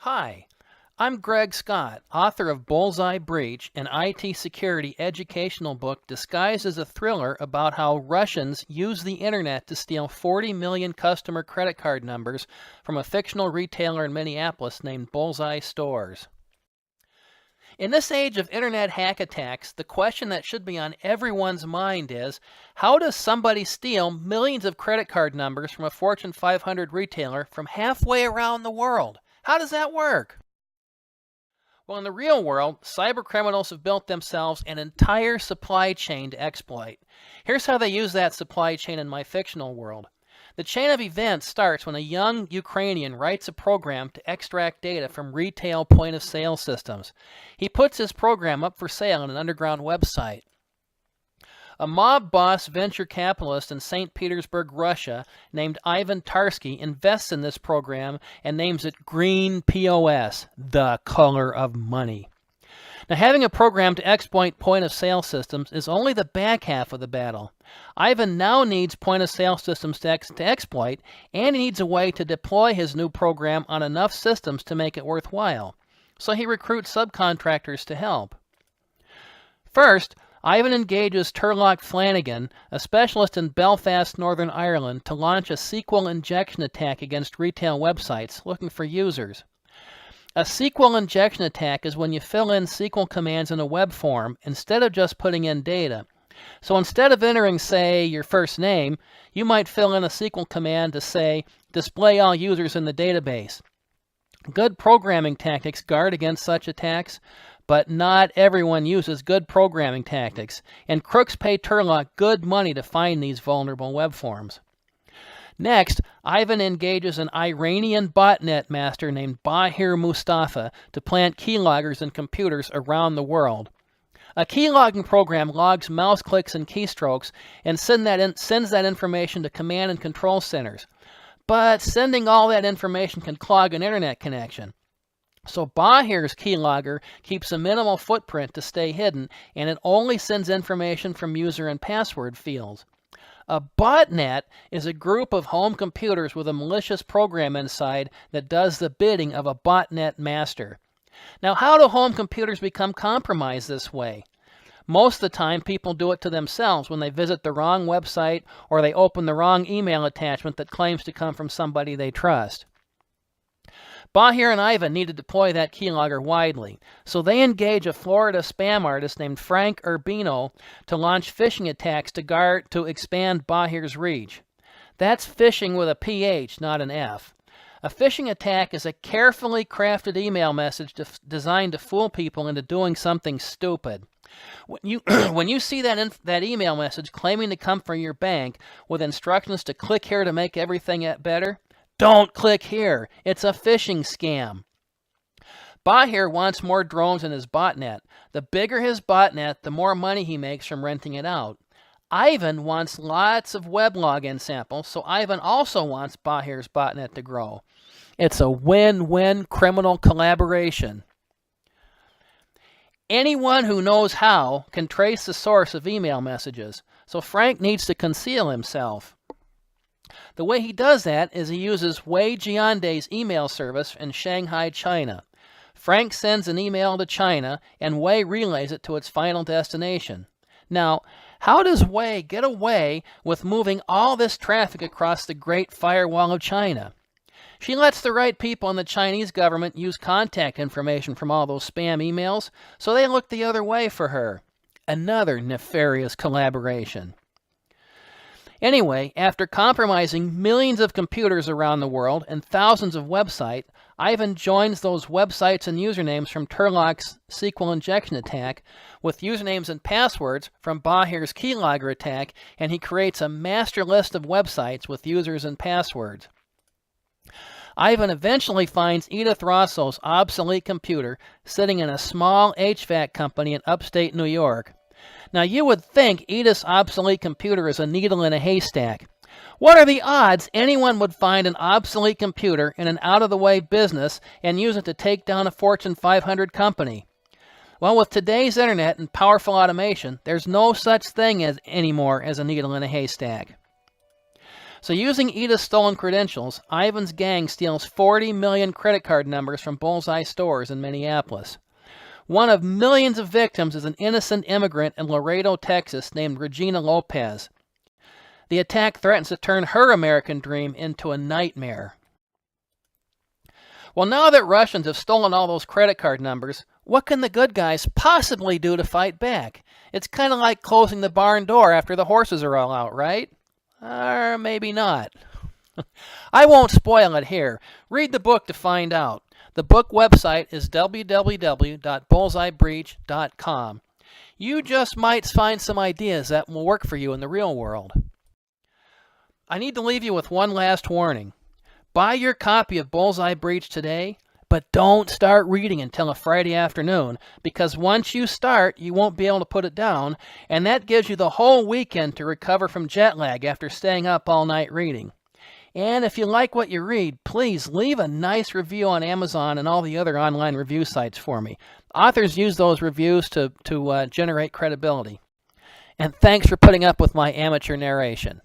Hi, I'm Greg Scott, author of Bullseye Breach, an IT security educational book disguised as a thriller about how Russians use the internet to steal 40 million customer credit card numbers from a fictional retailer in Minneapolis named Bullseye Stores. In this age of internet hack attacks, the question that should be on everyone's mind is, how does somebody steal millions of credit card numbers from a Fortune 500 retailer from halfway around the world? How does that work? Well, in the real world, cybercriminals have built themselves an entire supply chain to exploit. Here's how they use that supply chain in my fictional world. The chain of events starts when a young Ukrainian writes a program to extract data from retail point-of-sale systems. He puts his program up for sale on an underground website. A mob boss venture capitalist in St. Petersburg, Russia, named Ivan Tarsky, invests in this program and names it Green POS, the color of money. Now, having a program to exploit point-of-sale systems is only the back half of the battle. Ivan now needs point-of-sale systems to exploit, and he needs a way to deploy his new program on enough systems to make it worthwhile. So he recruits subcontractors to help. First, Ivan engages Turlock Flanagan, a specialist in Belfast, Northern Ireland, to launch a SQL injection attack against retail websites looking for users. A SQL injection attack is when you fill in SQL commands in a web form instead of just putting in data. So instead of entering, say, your first name, you might fill in a SQL command to say, display all users in the database. Good programming tactics guard against such attacks, but not everyone uses good programming tactics, and crooks pay Turlock good money to find these vulnerable web forms. Next, Ivan engages an Iranian botnet master named Bahir Mustafa to plant keyloggers in computers around the world. A keylogging program logs mouse clicks and keystrokes and sends that information to command and control centers. But sending all that information can clog an internet connection. So Bahir's keylogger keeps a minimal footprint to stay hidden, and it only sends information from user and password fields. A botnet is a group of home computers with a malicious program inside that does the bidding of a botnet master. Now, how do home computers become compromised this way? Most of the time, people do it to themselves when they visit the wrong website or they open the wrong email attachment that claims to come from somebody they trust. Bahir and Ivan need to deploy that keylogger widely, so they engage a Florida spam artist named Frank Urbino to launch phishing attacks to expand Bahir's reach. That's phishing with a PH, not an F. A phishing attack is a carefully crafted email message designed to fool people into doing something stupid. When you see that email message claiming to come from your bank with instructions to click here to make everything better, don't click here. It's a phishing scam. Bahir wants more drones in his botnet. The bigger his botnet, the more money he makes from renting it out. Ivan wants lots of web login samples, so Ivan also wants Bahir's botnet to grow. It's a win-win criminal collaboration. Anyone who knows how can trace the source of email messages, so Frank needs to conceal himself. The way he does that is he uses Wei Jiandai's email service in Shanghai, China. Frank sends an email to China, and Wei relays it to its final destination. Now, how does Wei get away with moving all this traffic across the Great Firewall of China? She lets the right people in the Chinese government use contact information from all those spam emails, so they look the other way for her. Another nefarious collaboration. Anyway, after compromising millions of computers around the world and thousands of websites, Ivan joins those websites and usernames from Turlock's SQL injection attack with usernames and passwords from Bahir's keylogger attack, and he creates a master list of websites with users and passwords. Ivan eventually finds Edith Rosso's obsolete computer sitting in a small HVAC company in upstate New York. Now, you would think Edith's obsolete computer is a needle in a haystack. What are the odds anyone would find an obsolete computer in an out-of-the-way business and use it to take down a Fortune 500 company? Well, with today's internet and powerful automation, there's no such thing anymore as a needle in a haystack. So using Edith's stolen credentials, Ivan's gang steals 40 million credit card numbers from Bullseye stores in Minneapolis. One of millions of victims is an innocent immigrant in Laredo, Texas named Regina Lopez. The attack threatens to turn her American dream into a nightmare. Well, now that Russians have stolen all those credit card numbers, what can the good guys possibly do to fight back? It's kind of like closing the barn door after the horses are all out, right? Or maybe not. I won't spoil it here. Read the book to find out. The book website is www.bullseyebreach.com. You just might find some ideas that will work for you in the real world. I need to leave you with one last warning. Buy your copy of Bullseye Breach today, but don't start reading until a Friday afternoon, because once you start, you won't be able to put it down, and that gives you the whole weekend to recover from jet lag after staying up all night reading. And if you like what you read, please leave a nice review on Amazon and all the other online review sites for me. Authors use those reviews to generate credibility. And thanks for putting up with my amateur narration.